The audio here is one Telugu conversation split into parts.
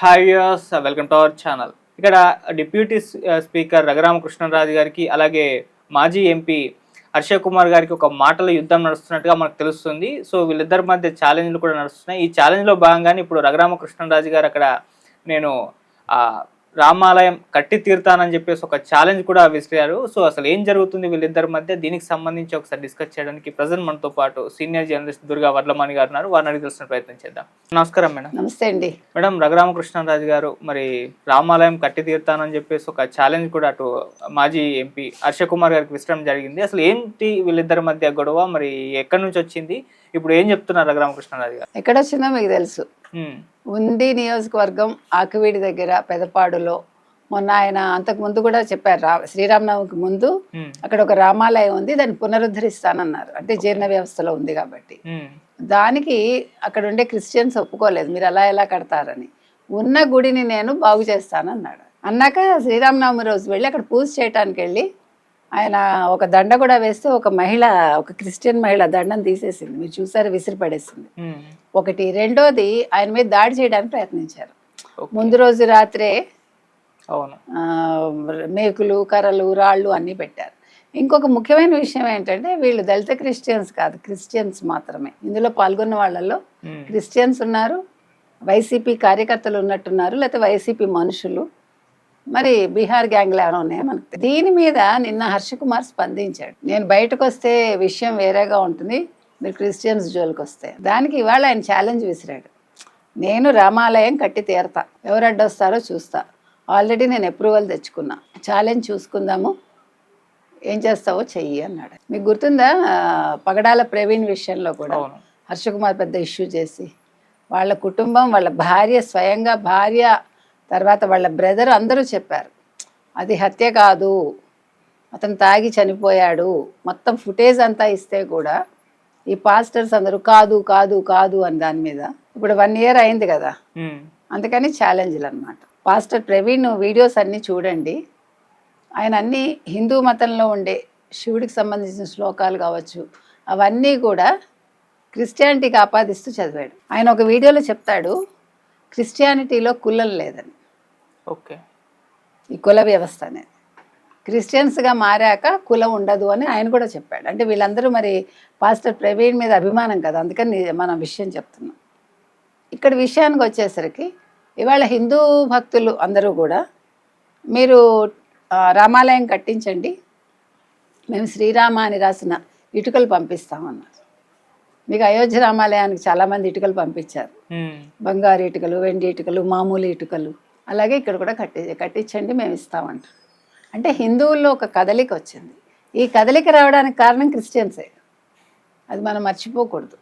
Hi viewers, welcome to our channel. ఇక్కడ డిప్యూటీ స్పీకర్ రఘురామకృష్ణరాజు గారికి అలాగే మాజీ ఎంపీ హర్ష కుమార్ గారికి ఒక మాటల యుద్ధం నడుస్తున్నట్టుగా మనకు తెలుస్తుంది. సో వీళ్ళిద్దరి మధ్య ఛాలెంజ్లు కూడా నడుస్తున్నాయి. ఈ ఛాలెంజ్లో భాగంగానే ఇప్పుడు రఘురామకృష్ణరాజు గారు అక్కడ నేను రామాలయం కట్టి తీరుతానని చెప్పేసి ఒక ఛాలెంజ్ కూడా విసిరారు. సో అసలు ఏం జరుగుతుంది వీళ్ళిద్దరి మధ్య, దీనికి సంబంధించి ఒకసారి డిస్కస్ చేయడానికి ప్రజెంట్ మనతో పాటు సీనియర్ జర్నలిస్ట్ దుర్గా వర్లమాని గారు ఉన్నారు. వారిని అడిగి తెలుసుకునే ప్రయత్నం చేద్దాం. నమస్కారం మేడం. నమస్తే అండి మేడం. రఘురామకృష్ణరాజు గారు మరి రామాలయం కట్టి తీరుతానని చెప్పేసి ఒక ఛాలెంజ్ కూడా అటు మాజీ ఎంపీ హర్ష కుమార్ గారికి విసరడం జరిగింది. అసలు ఏంటి వీళ్ళిద్దరి మధ్య గొడవ, మరి ఎక్కడి నుంచి వచ్చింది, ఇప్పుడు ఏం చెప్తున్నారు రఘురామకృష్ణరాజు గారు? ఎక్కడ వచ్చిందో మీకు తెలుసు. ఉండి నియోజకవర్గం ఆకివీడి దగ్గర పెదపాడులో మొన్న ఆయన అంతకు ముందు కూడా చెప్పారు, శ్రీరామనవమికి ముందు అక్కడ ఒక రామాలయం ఉంది, దాన్ని పునరుద్ధరిస్తానన్నారు. అంటే జీర్ణ వ్యవస్థలో ఉంది కాబట్టి దానికి అక్కడ ఉండే క్రిస్టియన్స్ ఒప్పుకోలేదు, మీరు అలా ఎలా కడతారని. ఉన్న గుడిని నేను బాగు చేస్తానన్నాడు. అన్నాక శ్రీరామనవమి రోజు వెళ్ళి అక్కడ పూజ చేయడానికి వెళ్ళి ఆయన ఒక దండ కూడా వేస్తే ఒక క్రిస్టియన్ మహిళ దండం తీసేసింది. మీరు చూసారు, విసిరి పడేసింది. ఒకటి. రెండోది, ఆయన మీద దాడి చేయడానికి ప్రయత్నించారు. ముందు రోజు రాత్రే మేకులు, కర్రలు, రాళ్ళు అన్నీ పెట్టారు. ఇంకొక ముఖ్యమైన విషయం ఏంటంటే, వీళ్ళు దళిత క్రిస్టియన్స్ కాదు, క్రిస్టియన్స్ మాత్రమే. ఇందులో పాల్గొన్న వాళ్ళల్లో క్రిస్టియన్స్ ఉన్నారు, వైసీపీ కార్యకర్తలు ఉన్నట్టున్నారు, లేకపోతే వైసీపీ మనుషులు, మరి బీహార్ గ్యాంగ్లు ఏమైనా ఉన్నాయా మనకు. దీని మీద నిన్న హర్ష కుమార్ స్పందించాడు. నేను బయటకు వస్తే విషయం వేరేగా ఉంటుంది, మీరు క్రిస్టియన్స్ జోలికి వస్తే. దానికి ఇవాళ ఆయన ఛాలెంజ్ విసిరాడు. నేను రామాలయం కట్టి తీరతా, ఎవరు అడ్డొస్తారో చూస్తా, ఆల్రెడీ నేను అప్రూవల్ తెచ్చుకున్నా, ఛాలెంజ్ చూసుకుందాము, ఏం చేస్తావో చెయ్యి అన్నాడు. మీకు గుర్తుందా, పగడాల ప్రవీణ్ విషయంలో కూడా హర్ష కుమార్ పెద్ద ఇష్యూ చేసి వాళ్ళ కుటుంబం, వాళ్ళ భార్య, స్వయంగా భార్య, తర్వాత వాళ్ళ బ్రదర్ అందరూ చెప్పారు అది హత్య కాదు, అతను తాగి చనిపోయాడు. మొత్తం ఫుటేజ్ అంతా ఇస్తే కూడా ఈ పాస్టర్స్ అందరూ కాదు కాదు కాదు అని దాని మీద. ఇప్పుడు 1 year అయింది కదా, అందుకని ఛాలెంజ్లు అనమాట. పాస్టర్ ప్రవీణ్ వీడియోస్ అన్నీ చూడండి. ఆయన అన్నీ హిందూ మతంలో ఉండే శివుడికి సంబంధించిన శ్లోకాలు కావచ్చు, అవన్నీ కూడా క్రిస్టియానిటీకి ఆపాదిస్తూ చదివాడు. ఆయన ఒక వీడియోలో చెప్తాడు, క్రిస్టియానిటీలో కులం లేదని. ఓకే. ఈ కుల వ్యవస్థ అనేది క్రిస్టియన్స్గా మారాక కులం ఉండదు అని ఆయన కూడా చెప్పాడు. అంటే వీళ్ళందరూ మరి పాస్టర్ ప్రవీణ్ మీద అభిమానం కదా, అందుకని మనం విషయం చెప్తున్నాం. ఇక్కడ విషయానికి వచ్చేసరికి ఇవాళ హిందూ భక్తులు అందరూ కూడా మీరు రామాలయం కట్టించండి, మేము శ్రీరామ అని రాసిన ఇటుకలు పంపిస్తామన్నారు. మీకు అయోధ్య రామాలయానికి చాలామంది ఇటుకలు పంపించారు, బంగారు ఇటుకలు, వెండి ఇటుకలు, మామూలు ఇటుకలు. అలాగే ఇక్కడ కూడా కట్టించండి, మేము ఇస్తామంటారు. అంటే హిందువుల్లో ఒక కదలిక వచ్చింది. ఈ కదలిక రావడానికి కారణం క్రిస్టియన్సే, అది మనం మర్చిపోకూడదు.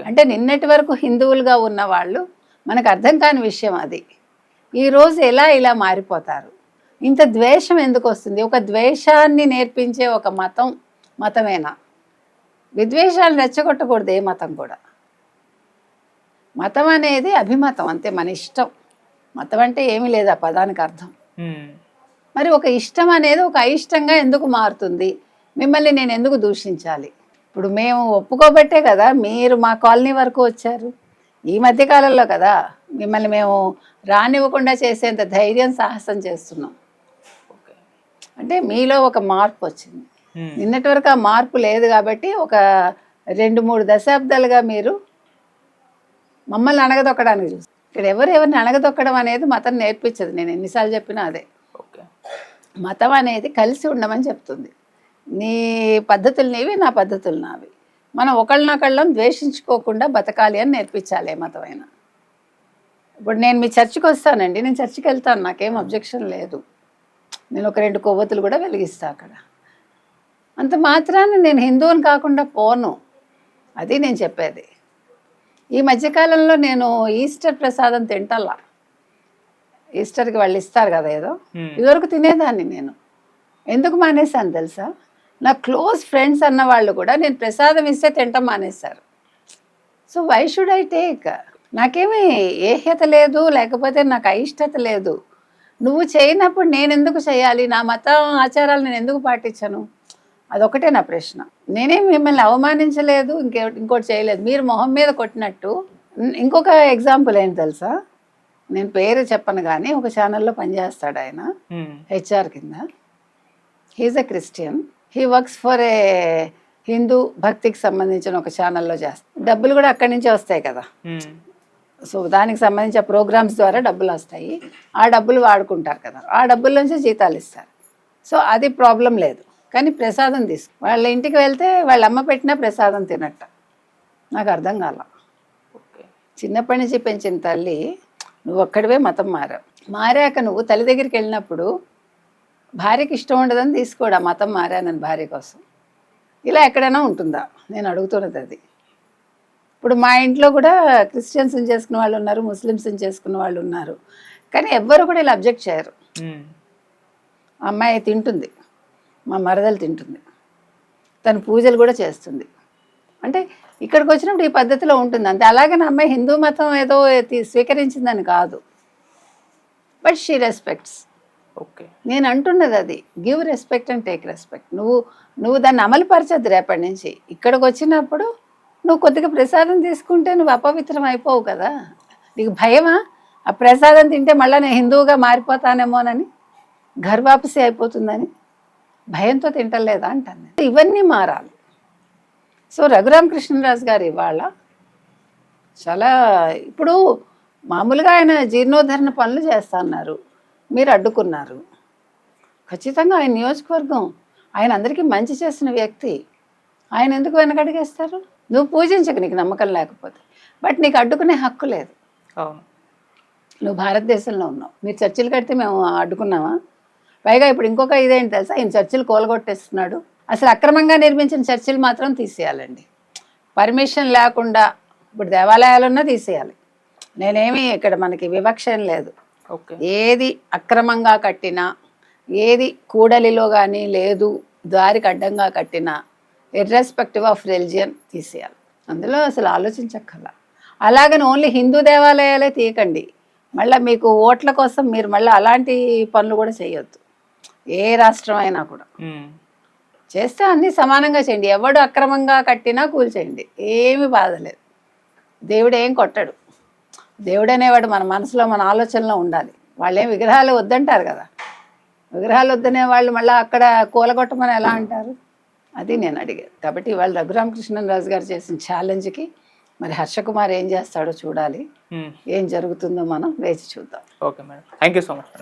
అంటే నిన్నటి వరకు హిందువులుగా ఉన్న వాళ్ళు, మనకు అర్థం కాని విషయం అది, ఈరోజు ఇలా మారిపోతారు. ఇంత ద్వేషం ఎందుకు వస్తుంది? ఒక ద్వేషాన్ని నేర్పించే ఒక మతమేనా? విద్వేషాలు రెచ్చగొట్టకూడదు ఏ మతం కూడా. మతం అనేది అభిమతం, అంతే, మన ఇష్టం. మతం అంటే ఏమీ లేదు ఆ పదానికి అర్థం. మరి ఒక ఇష్టం అనేది ఒక అయిష్టంగా ఎందుకు మారుతుంది? మిమ్మల్ని నేను ఎందుకు దూషించాలి? ఇప్పుడు మేము ఒప్పుకోబట్టే కదా మీరు మా కాలనీ వరకు వచ్చారు. ఈ మధ్యకాలంలో కదా మిమ్మల్ని మేము రానివ్వకుండా చేసేంత ధైర్యం, సాహసం చేస్తున్నాం. అంటే మీలో ఒక మార్పు వచ్చింది. నిన్నటి వరకు ఆ మార్పు లేదు కాబట్టి ఒక 2-3 దశాబ్దాలుగా మీరు మమ్మల్ని అణగదొక్కడానికి చూస్తారు. ఇక్కడ ఎవరిని అణగదొక్కడం అనేది మతం నేర్పించదు. నేను ఎన్నిసార్లు చెప్పినా అదే. మతం అనేది కలిసి ఉండమని చెప్తుంది. నీ పద్ధతులు నీవి, నా పద్ధతులు నావి. మనం ఒకళ్ళనొకళ్ళం ద్వేషించుకోకుండా బతకాలి అని నేర్పించాలి ఏ మతమైనా. ఇప్పుడు నేను మీ చర్చికి వస్తానండి, నేను చర్చికి వెళ్తాను, నాకేం అబ్జెక్షన్ లేదు. నేను ఒక 2 కొవ్వొత్తులు కూడా వెలిగిస్తాను అక్కడ. అంత మాత్రాన్ని నేను హిందువుని కాకుండా పోను, అది నేను చెప్పేది. ఈ మధ్యకాలంలో నేను ఈస్టర్ ప్రసాదం తింటల్లా. ఈస్టర్కి వాళ్ళు ఇస్తారు కదా ఏదో, ఇదివరకు తినేదాన్ని. నేను ఎందుకు మానేశాను తెలుసా? నా క్లోజ్ ఫ్రెండ్స్ అన్న వాళ్ళు కూడా నేను ప్రసాదం ఇస్తే తింటాం మానేశారు. So why should I take? నాకేమీ ఏహ్యత లేదు, లేకపోతే నాకు అయిష్టత లేదు. నువ్వు చేయనప్పుడు నేను ఎందుకు చేయాలి? నా మతం ఆచారాలు నేను ఎందుకు పాటించను? అదొకటే నా ప్రశ్న. నేనేం మిమ్మల్ని అవమానించలేదు, ఇంకోటి చేయలేదు. మీరు మొహం మీద కొట్టినట్టు. ఇంకొక ఎగ్జాంపుల్ ఏంటి తెలుసా? నేను పేరు చెప్పను కానీ ఒక ఛానల్లో పనిచేస్తాడు ఆయన, హెచ్ఆర్ కింద. He's a Christian. He works for a Hindu భక్తికి సంబంధించిన ఒక ఛానల్లో చేస్తాడు. డబ్బులు కూడా అక్కడి నుంచే వస్తాయి కదా. సో దానికి సంబంధించిన ప్రోగ్రామ్స్ ద్వారా డబ్బులు వస్తాయి. ఆ డబ్బులు వాడుకుంటారు కదా, ఆ డబ్బుల నుంచి జీతాలు ఇస్తారు. సో అది ప్రాబ్లం లేదు. కానీ ప్రసాదం వాళ్ళ ఇంటికి వెళ్తే వాళ్ళ అమ్మ పెట్టిన ప్రసాదం తినట్ట. నాకు అర్థం కాల. చిన్నప్పటి నుంచి పెంచిన తల్లి, నువ్వు ఒక్కడివే మతం మారాక నువ్వు తల్లి దగ్గరికి వెళ్ళినప్పుడు భార్యకి ఇష్టం ఉండదని తీసుకోడా మతం మారానని భార్య కోసం. ఇలా ఎక్కడైనా ఉంటుందా? నేను అడుగుతున్నది అది. ఇప్పుడు మా ఇంట్లో కూడా క్రిస్టియన్స్ని చేసుకున్న వాళ్ళు ఉన్నారు, ముస్లిమ్స్ని చేసుకున్న వాళ్ళు ఉన్నారు. కానీ ఎవ్వరు కూడా ఇలా అబ్జెక్ట్ చేయరు. అమ్మాయి తింటుంది, మా మరదలు తింటుంది, తను పూజలు కూడా చేస్తుంది. అంటే ఇక్కడికి వచ్చినప్పుడు ఈ పద్ధతిలో ఉంటుంది అంతే. అలాగే నా అమ్మాయి హిందూ మతం ఏదో స్వీకరించిందని కాదు, బట్ షీ రెస్పెక్ట్స్. ఓకే, నేను అంటున్నది అది, give respect and take respect. నువ్వు దాన్ని అమలు పరచద్దు. రేపటి నుంచి ఇక్కడికి వచ్చినప్పుడు నువ్వు కొద్దిగా ప్రసాదం తీసుకుంటే నువ్వు అపవిత్రం అయిపోవు కదా. నీకు భయమా ఆ ప్రసాదం తింటే మళ్ళీ నేను హిందువుగా మారిపోతానేమోనని, గర్వాపసి అయిపోతుందని భయంతో తింటలేదా అంటాను. ఇవన్నీ మారాలి. సో రఘురామకృష్ణరాజు గారు ఇవాళ చాలా, ఇప్పుడు మామూలుగా ఆయన జీర్ణోద్ధరణ పనులు చేస్తా అన్నారు, మీరు అడ్డుకున్నారు. ఖచ్చితంగా ఆయన నియోజకవర్గం, ఆయన అందరికీ మంచి చేసిన వ్యక్తి, ఆయన ఎందుకు వెనకడిగేస్తారు? నువ్వు పూజించకు నీకు నమ్మకం లేకపోతే, బట్ నీకు అడ్డుకునే హక్కు లేదు. అవును, నువ్వు భారతదేశంలో ఉన్నావు. మీరు చర్చిలు కడితే మేము అడ్డుకున్నావా? పైగా ఇప్పుడు ఇంకొక ఇదేంటి తెలుసా, ఆయన చర్చిలు కూలగొట్టేస్తున్నాడు. అసలు అక్రమంగా నిర్మించిన చర్చిలు మాత్రం తీసేయాలండి, పర్మిషన్ లేకుండా. ఇప్పుడు దేవాలయాలున్నా తీసేయాలి. నేనేమి ఇక్కడ మనకి వివక్ష ఏం లేదు. ఏది అక్రమంగా కట్టినా, ఏది కూడలిలో కానీ లేదు దారికి అడ్డంగా కట్టినా, ఇర్రెస్పెక్టివ్ ఆఫ్ రిలిజియన్ తీసేయాలి. అందులో అసలు ఆలోచించక్కర్లా. అలాగని ఓన్లీ హిందూ దేవాలయాలే తీయకండి. మళ్ళీ మీకు ఓట్ల కోసం మీరు మళ్ళీ అలాంటి పనులు కూడా చేయొద్దు. ఏ రాష్ట్రం అయినా కూడా చేస్తే అన్నీ సమానంగా చేయండి. ఎవడు అక్రమంగా కట్టినా కూల్చేయండి, ఏమీ బాధలేదు. దేవుడు ఏం కొట్టడు. దేవుడు అనేవాడు మన మనసులో, మన ఆలోచనలో ఉండాలి. వాళ్ళేం విగ్రహాలు వద్దంటారు కదా. విగ్రహాలు వద్దనే వాళ్ళు మళ్ళీ అక్కడ కూలగొట్టమని ఎలా అంటారు? అది నేను అడిగేది. కాబట్టి ఇవాళ రఘురామకృష్ణరాజు గారు చేసిన ఛాలెంజ్కి మరి హర్షకుమార్ ఏం చేస్తాడో చూడాలి. ఏం జరుగుతుందో మనం వేచి చూద్దాం. Okay madam, thank you so much.